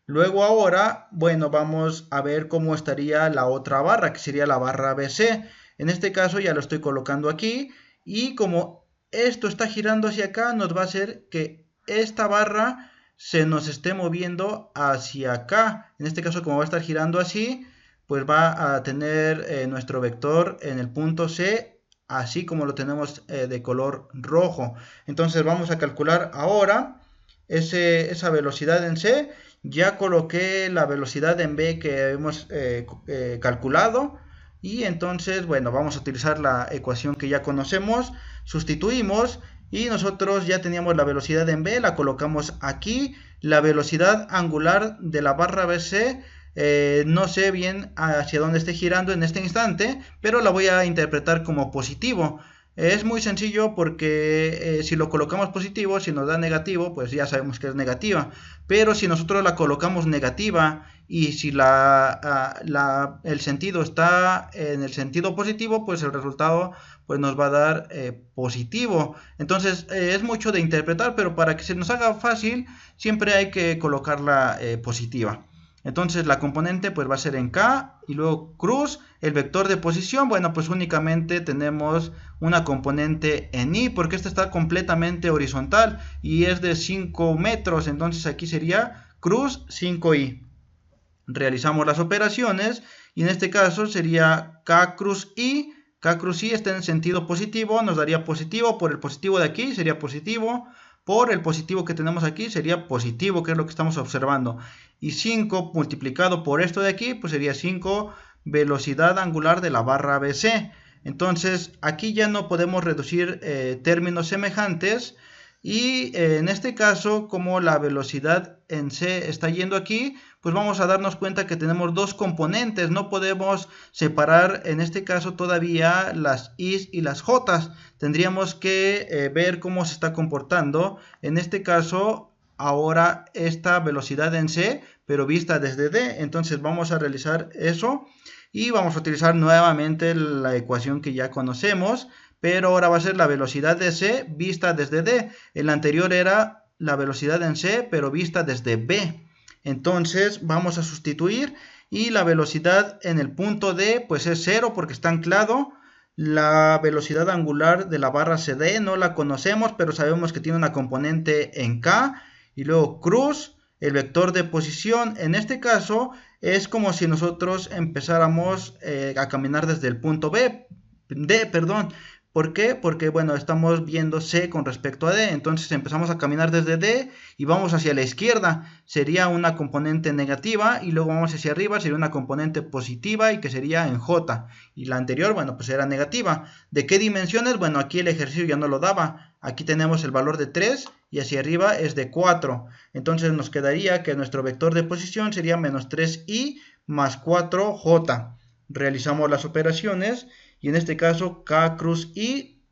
Luego ahora, bueno, vamos a ver cómo estaría la otra barra, que sería la barra BC. En este caso ya lo estoy colocando aquí, y como esto está girando hacia acá, nos va a hacer que esta barra se nos esté moviendo hacia acá. En este caso, como va a estar girando así, pues va a tener nuestro vector en el punto C, así como lo tenemos de color rojo. Entonces vamos a calcular ahora esa velocidad en C. Ya coloqué la velocidad en B que hemos calculado, y entonces, bueno, vamos a utilizar la ecuación que ya conocemos. Sustituimos, y nosotros ya teníamos la velocidad en B, la colocamos aquí. La velocidad angular de la barra BC, no sé bien hacia dónde esté girando en este instante, pero la voy a interpretar como positivo. Es muy sencillo porque si lo colocamos positivo, si nos da negativo, pues ya sabemos que es negativa. Pero si nosotros la colocamos negativa y si el sentido está en el sentido positivo, pues el resultado pues nos va a dar positivo. Entonces es mucho de interpretar, pero para que se nos haga fácil, siempre hay que colocarla positiva. Entonces la componente pues va a ser en K y luego cruz, el vector de posición, bueno pues únicamente tenemos una componente en Y porque esta está completamente horizontal y es de 5 metros, entonces aquí sería cruz 5Y. Realizamos las operaciones y en este caso sería K cruz Y. K cruz Y está en sentido positivo, nos daría positivo, por el positivo de aquí sería positivo, por el positivo que tenemos aquí sería positivo, que es lo que estamos observando. Y 5 multiplicado por esto de aquí, pues sería 5 velocidad angular de la barra BC. Entonces aquí ya no podemos reducir términos semejantes. Y en este caso, como la velocidad en C está yendo aquí, pues vamos a darnos cuenta que tenemos dos componentes. No podemos separar en este caso todavía las I's y las J's. Tendríamos que ver cómo se está comportando. En este caso, ahora esta velocidad en C, pero vista desde D. Entonces vamos a realizar eso y vamos a utilizar nuevamente la ecuación que ya conocemos. Pero ahora va a ser la velocidad de C vista desde D. El anterior era la velocidad en C, pero vista desde B. Entonces vamos a sustituir y la velocidad en el punto D pues es 0 porque está anclado. La velocidad angular de la barra CD no la conocemos, pero sabemos que tiene una componente en K. Y luego cruz, el vector de posición. En este caso es como si nosotros empezáramos a caminar desde el punto D. ¿Por qué? Porque, bueno, estamos viendo C con respecto a D, entonces empezamos a caminar desde D y vamos hacia la izquierda, sería una componente negativa y luego vamos hacia arriba, sería una componente positiva y que sería en J. Y la anterior, bueno, pues era negativa. ¿De qué dimensiones? Bueno, aquí el ejercicio ya no lo daba. Aquí tenemos el valor de 3 y hacia arriba es de 4. Entonces nos quedaría que nuestro vector de posición sería menos 3i más 4j. Realizamos las operaciones. Y en este caso K cruz I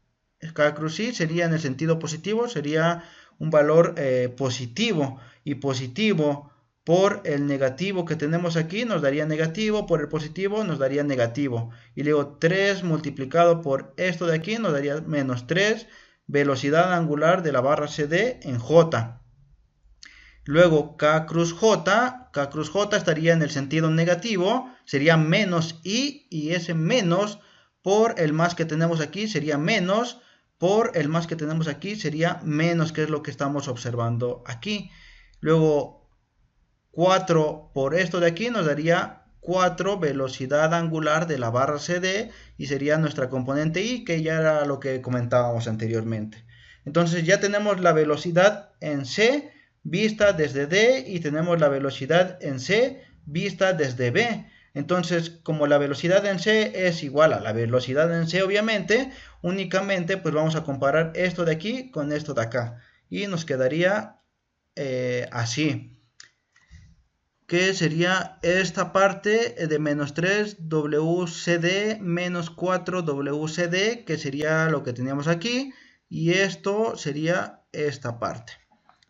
sería en el sentido positivo, sería un valor positivo. Y positivo por el negativo que tenemos aquí nos daría negativo, por el positivo nos daría negativo. Y luego 3 multiplicado por esto de aquí nos daría menos 3 velocidad angular de la barra CD en J. Luego K cruz J estaría en el sentido negativo, sería menos I y ese menos por el más que tenemos aquí sería menos, por el más que tenemos aquí sería menos, que es lo que estamos observando aquí. Luego 4 por esto de aquí nos daría 4 velocidad angular de la barra CD y sería nuestra componente I, que ya era lo que comentábamos anteriormente. Entonces ya tenemos la velocidad en C vista desde D y tenemos la velocidad en C vista desde B. Entonces, como la velocidad en C es igual a la velocidad en C, obviamente, únicamente pues vamos a comparar esto de aquí con esto de acá. Y nos quedaría así. Que sería esta parte de menos 3 WCD menos 4 WCD, que sería lo que teníamos aquí. Y esto sería esta parte.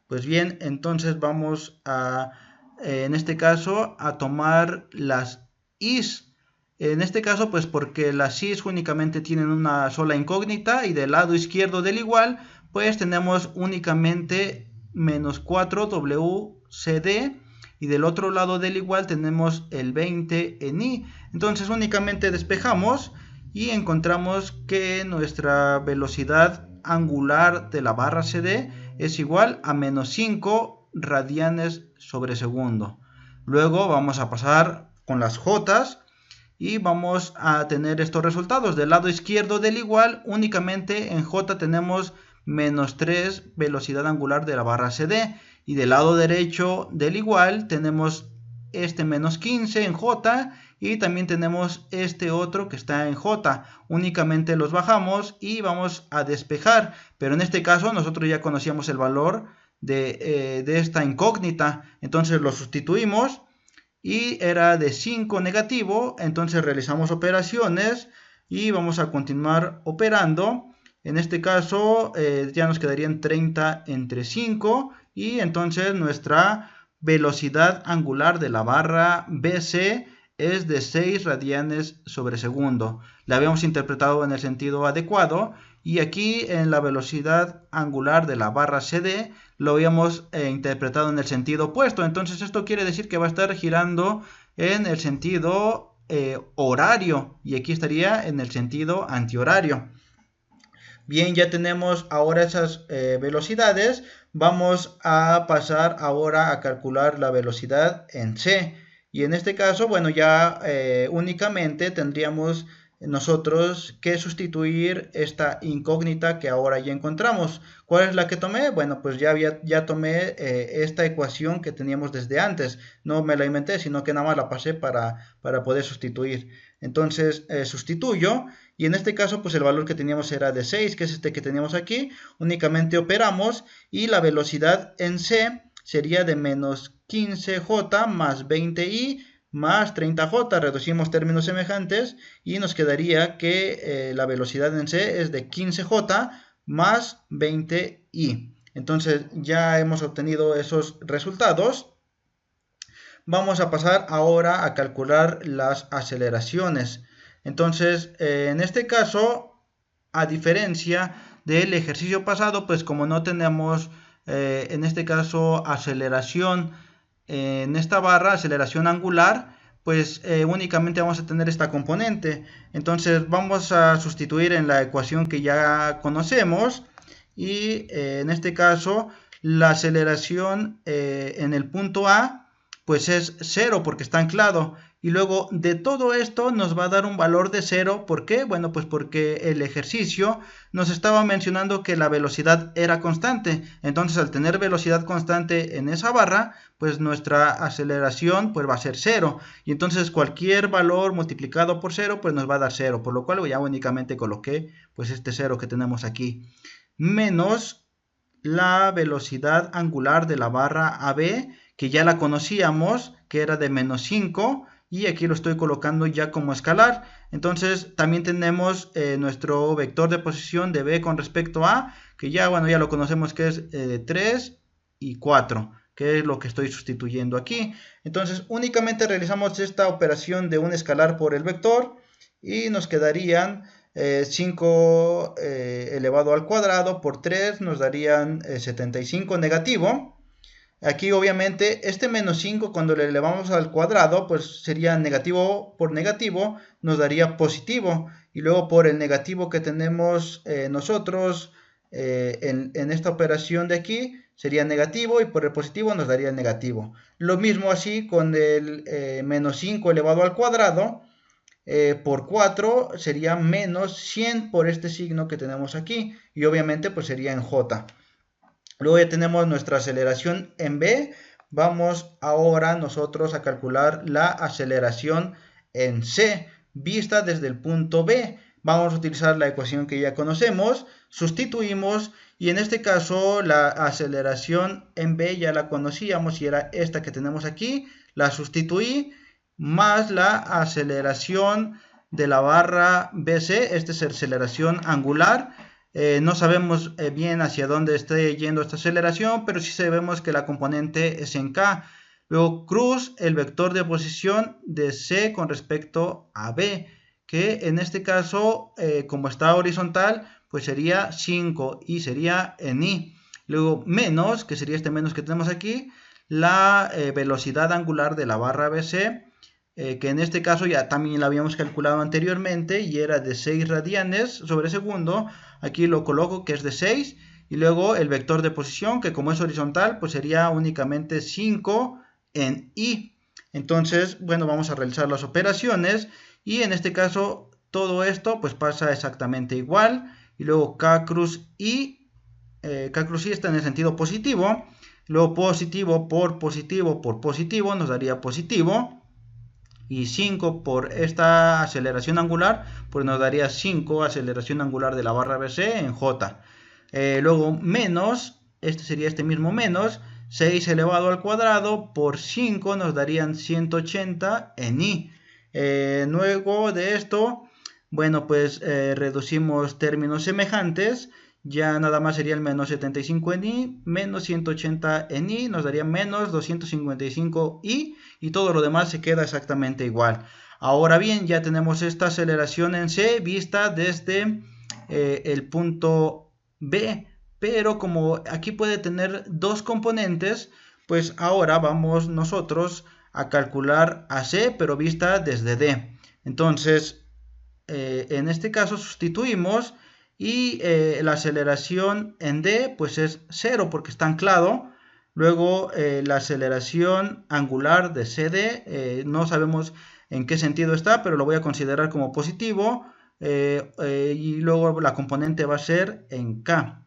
Pues bien, entonces vamos a, en este caso, a tomar las I's. En este caso, pues porque las I's únicamente tienen una sola incógnita y del lado izquierdo del igual, pues tenemos únicamente menos 4 WCD y del otro lado del igual tenemos el 20 en I. Entonces únicamente despejamos y encontramos que nuestra velocidad angular de la barra CD es igual a menos 5 radianes sobre segundo. Luego vamos a pasar con las J's y vamos a tener estos resultados. Del lado izquierdo del igual, únicamente en J tenemos menos 3 velocidad angular de la barra CD. Y del lado derecho del igual tenemos este menos 15 en J y también tenemos este otro que está en J. Únicamente los bajamos y vamos a despejar. Pero en este caso nosotros ya conocíamos el valor de esta incógnita. Entonces lo sustituimos. Y era de 5 negativo, entonces realizamos operaciones y vamos a continuar operando En este caso ya nos quedarían 30 entre 5 y entonces nuestra velocidad angular de la barra BC es de 6 radianes sobre segundo. La habíamos interpretado en el sentido adecuado y aquí en la velocidad angular de la barra CD lo habíamos interpretado en el sentido opuesto. Entonces esto quiere decir que va a estar girando en el sentido horario y aquí estaría en el sentido antihorario. Bien, ya tenemos ahora esas velocidades. Vamos a pasar ahora a calcular la velocidad en C. Y en este caso, bueno, ya únicamente tendríamos nosotros que sustituir esta incógnita que ahora ya encontramos. ¿Cuál es la que tomé? Bueno, pues ya tomé esta ecuación que teníamos desde antes. No me la inventé, sino que nada más la pasé para poder sustituir. Entonces sustituyo y en este caso pues el valor que teníamos era de 6, que es este que teníamos aquí. Únicamente operamos y la velocidad en C sería de menos 15J más 20I más 30J. Reducimos términos semejantes y nos quedaría que la velocidad en C es de 15J más 20I. Entonces ya hemos obtenido esos resultados. Vamos a pasar ahora a calcular las aceleraciones. Entonces, en este caso, a diferencia del ejercicio pasado, pues como no tenemos, en este caso, aceleración en esta barra, aceleración angular, pues únicamente vamos a tener esta componente. Entonces, vamos a sustituir en la ecuación que ya conocemos y en este caso, la aceleración en el punto A pues es 0 porque está anclado. Y luego de todo esto nos va a dar un valor de 0. ¿Por qué? Bueno, pues porque el ejercicio nos estaba mencionando que la velocidad era constante. Entonces al tener velocidad constante en esa barra, pues nuestra aceleración pues va a ser 0. Y entonces cualquier valor multiplicado por 0 pues nos va a dar 0. Por lo cual ya únicamente coloqué pues este 0 que tenemos aquí. Menos la velocidad angular de la barra AB, que ya la conocíamos, que era de menos 5, y aquí lo estoy colocando ya como escalar. Entonces también tenemos nuestro vector de posición de B con respecto a, que ya, bueno, ya lo conocemos que es de 3 y 4, que es lo que estoy sustituyendo aquí. Entonces únicamente realizamos esta operación de un escalar por el vector y nos quedarían 5 elevado al cuadrado por 3 nos darían 75 negativo. Aquí obviamente este menos 5 cuando le elevamos al cuadrado pues sería negativo por negativo, nos daría positivo. Y luego por el negativo que tenemos nosotros en esta operación de aquí sería negativo y por el positivo nos daría negativo. Lo mismo así con el menos 5 elevado al cuadrado. Por 4 sería menos 100 por este signo que tenemos aquí y obviamente pues sería en J. Luego ya tenemos nuestra aceleración en B. Vamos ahora nosotros a calcular la aceleración en C vista desde el punto B. Vamos a utilizar la ecuación que ya conocemos, sustituimos y en este caso la aceleración en B ya la conocíamos y era esta que tenemos aquí, la sustituí más la aceleración de la barra BC, esta es aceleración angular. No sabemos bien hacia dónde esté yendo esta aceleración, pero sí sabemos que la componente es en K. Luego cruz el vector de posición de C con respecto a B, que en este caso, como está horizontal, pues sería 5 y sería en I. Luego menos, que sería este menos que tenemos aquí, la velocidad angular de la barra BC, que en este caso ya también la habíamos calculado anteriormente y era de 6 radianes sobre segundo. Aquí lo coloco que es de 6 y luego el vector de posición que como es horizontal pues sería únicamente 5 en I. Entonces, bueno, vamos a realizar las operaciones y en este caso todo esto pues pasa exactamente igual y luego K cruz I está en el sentido positivo, luego positivo por positivo nos daría positivo. Y 5 por esta aceleración angular, pues nos daría 5 aceleración angular de la barra BC en J. Luego menos, este sería este mismo menos, 6 elevado al cuadrado por 5 nos darían 180 en I. Luego de esto bueno, pues reducimos términos semejantes. Ya nada más sería el menos 75 en i, menos 180 en i, nos daría menos 255 i, y todo lo demás se queda exactamente igual. Ahora bien, ya tenemos esta aceleración en c vista desde el punto B, pero como aquí puede tener dos componentes, pues ahora vamos nosotros a calcular a C, pero vista desde D. Entonces, en este caso sustituimos y la aceleración en D pues es 0 porque está anclado. Luego la aceleración angular de CD, no sabemos en qué sentido está, pero lo voy a considerar como positivo. Y luego la componente va a ser en K.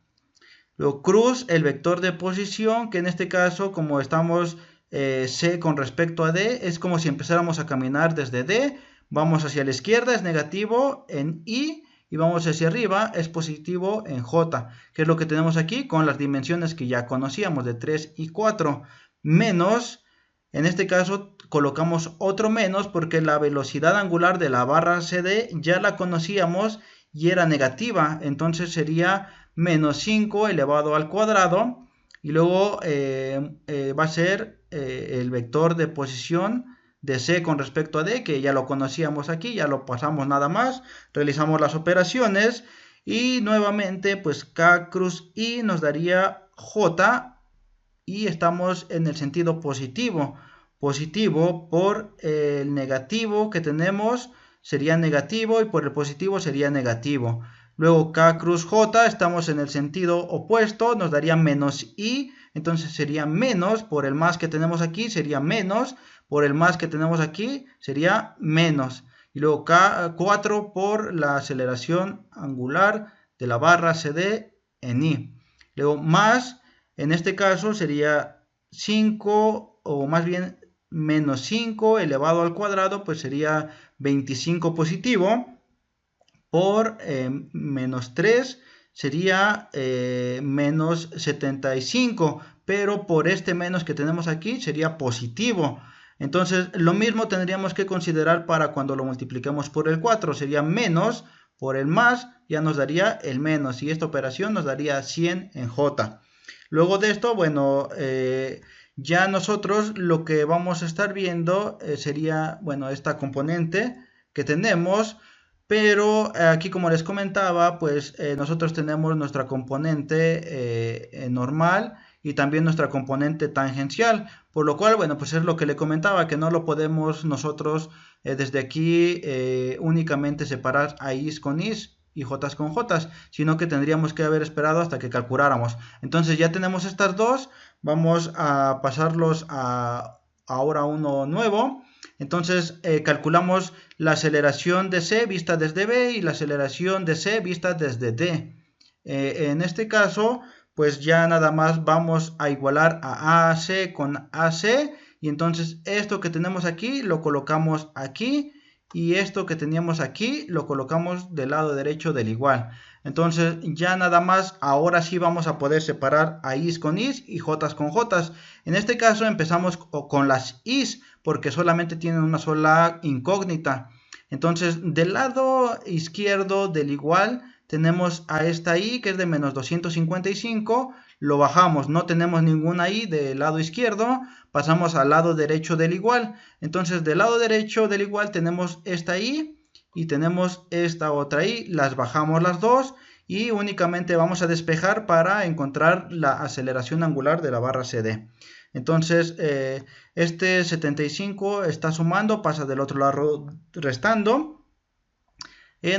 Luego cruz, el vector de posición, que en este caso, como estamos C con respecto a D, es como si empezáramos a caminar desde D, vamos hacia la izquierda, es negativo en I, y vamos hacia arriba, es positivo en J, que es lo que tenemos aquí con las dimensiones que ya conocíamos de 3 y 4, menos, en este caso colocamos otro menos porque la velocidad angular de la barra CD ya la conocíamos y era negativa, entonces sería menos 5 elevado al cuadrado, y luego va a ser el vector de posición de C con respecto a D, que ya lo conocíamos aquí, ya lo pasamos nada más, realizamos las operaciones, y nuevamente pues K cruz I nos daría J, y estamos en el sentido positivo, positivo por el negativo que tenemos sería negativo, y por el positivo sería negativo. Luego K cruz J, estamos en el sentido opuesto, nos daría menos I, entonces sería menos, por el más que tenemos aquí sería menos, por el más que tenemos aquí sería menos. Y luego K4 por la aceleración angular de la barra CD en I. Luego más, en este caso sería 5, o más bien menos 5 elevado al cuadrado, pues sería 25 positivo, por menos 3 sería menos 75, pero por este menos que tenemos aquí sería positivo. Entonces lo mismo tendríamos que considerar para cuando lo multipliquemos por el 4, sería menos por el más, ya nos daría el menos, y esta operación nos daría 100 en J. Luego de esto, bueno, ya nosotros lo que vamos a estar viendo sería, bueno, esta componente que tenemos, pero aquí como les comentaba, pues nosotros tenemos nuestra componente normal y también nuestra componente tangencial, por lo cual, bueno, pues es lo que le comentaba, que no lo podemos nosotros desde aquí únicamente separar a is con is y j con j, sino que tendríamos que haber esperado hasta que calculáramos. Entonces ya tenemos estas dos, vamos a pasarlos a ahora uno nuevo. Entonces calculamos la aceleración de C vista desde B y la aceleración de C vista desde D. En este caso, pues ya nada más vamos a igualar a AC con AC, y entonces esto que tenemos aquí lo colocamos aquí, y esto que teníamos aquí lo colocamos del lado derecho del igual. Entonces ya nada más, ahora sí vamos a poder separar a is con is y jotas con jotas. En este caso empezamos con las is porque solamente tienen una sola incógnita. Entonces del lado izquierdo del igual tenemos a esta i que es de menos 255, lo bajamos, no tenemos ninguna i del lado izquierdo, pasamos al lado derecho del igual. Entonces del lado derecho del igual tenemos esta i y tenemos esta otra i, las bajamos las dos y únicamente vamos a despejar para encontrar la aceleración angular de la barra CD. Entonces este 75 está sumando, pasa del otro lado restando.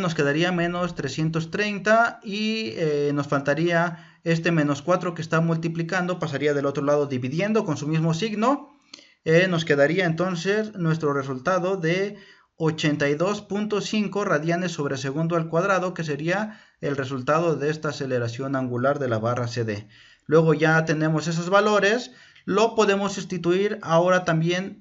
Nos quedaría menos 330 y nos faltaría este menos 4 que está multiplicando, pasaría del otro lado dividiendo con su mismo signo. Nos quedaría entonces nuestro resultado de 82.5 radianes sobre segundo al cuadrado, que sería el resultado de esta aceleración angular de la barra CD. Luego ya tenemos esos valores, lo podemos sustituir ahora también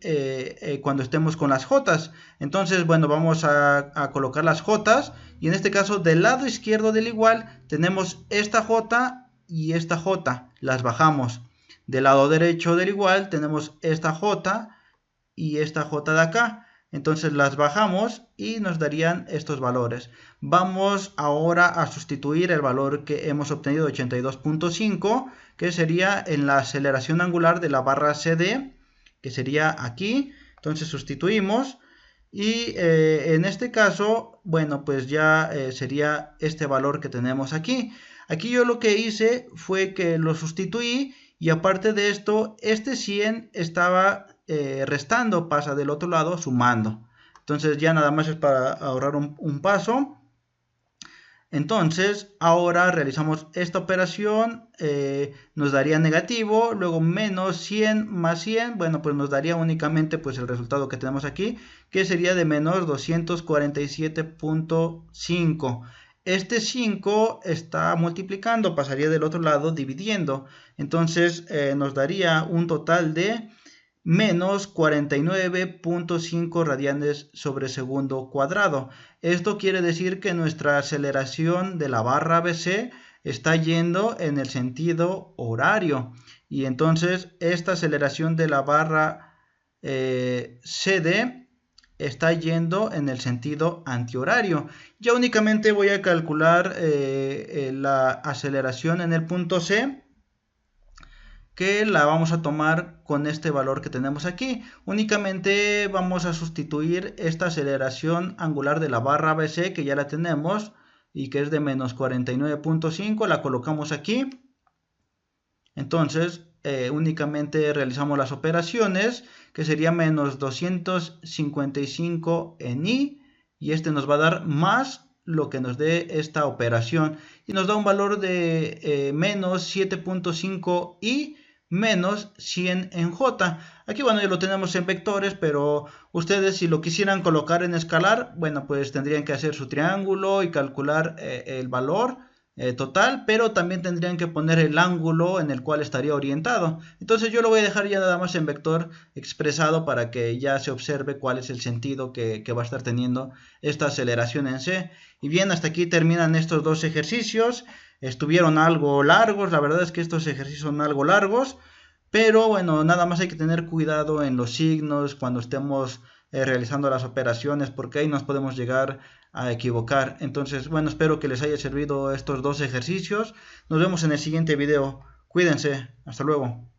cuando estemos con las jotas. Entonces, bueno, vamos a colocar las jotas, y en este caso del lado izquierdo del igual tenemos esta j y esta j, las bajamos. Del lado derecho del igual tenemos esta j y esta j de acá. Entonces las bajamos y nos darían estos valores. Vamos ahora a sustituir el valor que hemos obtenido de 82.5, que sería en la aceleración angular de la barra CD, que sería aquí. Entonces sustituimos y en este caso, bueno, pues ya sería este valor que tenemos aquí. Aquí yo lo que hice fue que lo sustituí y aparte de esto, este 100 estaba restando, pasa del otro lado sumando. Entonces ya nada más es para ahorrar un paso. Entonces ahora realizamos esta operación, nos daría negativo, luego menos 100 más 100, bueno, pues nos daría únicamente pues el resultado que tenemos aquí, que sería de menos 247.5. Este 5 está multiplicando, pasaría del otro lado dividiendo, entonces nos daría un total de menos 49.5 radianes sobre segundo cuadrado. Esto quiere decir que nuestra aceleración de la barra BC está yendo en el sentido horario. Y entonces esta aceleración de la barra CD está yendo en el sentido antihorario. Ya únicamente voy a calcular la aceleración en el punto C, que la vamos a tomar con este valor que tenemos aquí. Únicamente vamos a sustituir esta aceleración angular de la barra BC, que ya la tenemos y que es de menos 49.5, la colocamos aquí. Entonces únicamente realizamos las operaciones, que sería menos 255 en I, y este nos va a dar más lo que nos dé esta operación, y nos da un valor de menos 7.5 I menos 100 en J. Aquí, bueno, ya lo tenemos en vectores, pero ustedes si lo quisieran colocar en escalar, bueno, pues tendrían que hacer su triángulo y calcular el valor total, pero también tendrían que poner el ángulo en el cual estaría orientado. Entonces yo lo voy a dejar ya nada más en vector expresado para que ya se observe cuál es el sentido que va a estar teniendo esta aceleración en C. Y bien, hasta aquí terminan estos dos ejercicios. Estuvieron algo largos, la verdad es que estos ejercicios son algo largos, pero bueno, nada más hay que tener cuidado en los signos cuando estemos realizando las operaciones, porque ahí nos podemos llegar a equivocar. Entonces, bueno, espero que les haya servido estos dos ejercicios. Nos vemos en el siguiente video. Cuídense. Hasta luego.